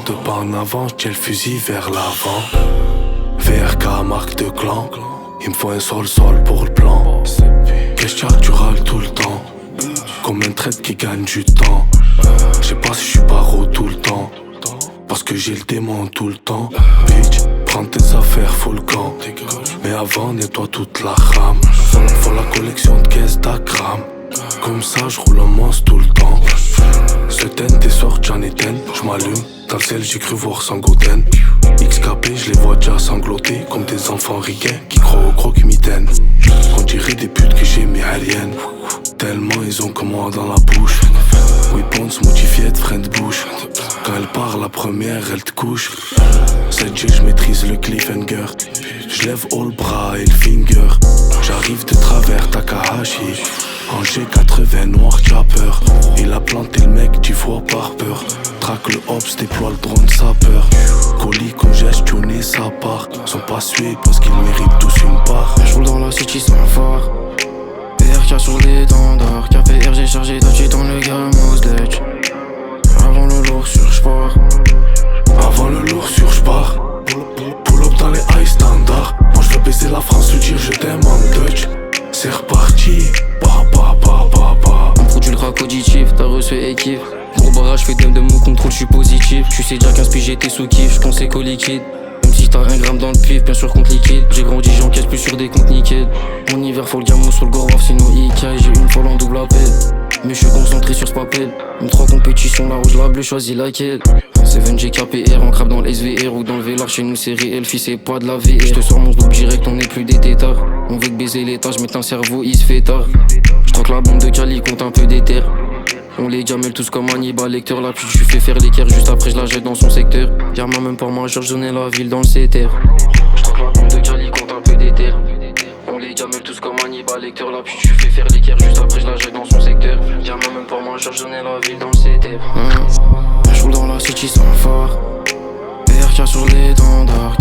deux pas en avant, j'tiens le fusil vers l'avant. VRK marque de clan, il me faut un sol pour le plan. Question tu râles tout le temps, comme un traite qui gagne du temps. J'sais pas si j'suis paro tout le temps, parce que j'ai le démon tout le temps. Bitch, prends tes affaires, faut le camp. Mais avant, nettoie toute la rame. Faut la collection de caisses d'Akram. Comme ça, j'roule en monstre tout le temps. Ce ten, t'es sorti, j'en éteins. J'm'allume, dans le ciel, j'ai cru voir Sangoten. XKP, j'les vois déjà sangloter. Comme des enfants ricains qui croient au croque-mitaine. On dirait des putes que j'ai mis aliens. Tellement ils ont comme moi dans la bouche. Weapons modifiés de frein de bouche. Quand elle part la première elle te couche. 7G j'maîtrise le cliffhanger. J'lève all le bras et le finger. J'arrive de travers Takahashi. En G80 noir chopper. Il a planté le mec tu vois par peur. Traque le hops déploie le drone sapeur. Colis congestionné ça part. Sont pas sués parce qu'ils méritent tous une part. J'roule dans la city sans phare. PRK sur l'étendard, KPR j'ai chargé d'Achi dans le Gamos Dutch. Avant le lourd sur j'pars. Avant le lourd sur j'pars. Pull up dans les high standards. Moi j'veux baiser la France, lui dire je t'aime en Dutch. C'est reparti. On produit le crack auditif, t'as reçu équipe. Gros barrage, fais de mon contrôle, j'suis positif. Tu sais déjà 15 piges j'étais sous kiff, j'pense éco liquide. Même si t'as un gramme dans le pif, bien sûr compte liquide. J'ai grandi, j'encaisse plus sur des comptes nickel. En hiver faut le diamant sur le gorov, sinon Ika. J'ai une folle en double appel, mais j'suis concentré sur ce papel. Une 3 compétitions, la rouge, la bleue, choisis laquelle. 7G KPR, on crabe dans le SVR ou dans le VLR. Chez nous c'est réel, fils c'est pas de la VR. J'te sors mon double direct, on est plus des tétards. On veut te baiser l'état, j'mets un cerveau, il se fait tard. J'troque la bombe de Cali, compte un peu d'éther. On les jamelle tous comme Hannibal Lecter. La pute, j'suis fait faire l'équerre, juste après je la jette dans son secteur. Diamant même pas majeur, j'donnais la ville dans le CTR. J'troque la bombe de Cali, compte un peu d'éther. On les jamelle tous comme Hannibal Lecter. La pute, j'suis fait faire l'équerre, juste après je la jette dans son secteur. Diamant même pas majeur, j'donnais la ville dans le CTR. J'roule dans la city sans phare. PRK sur l'étendard.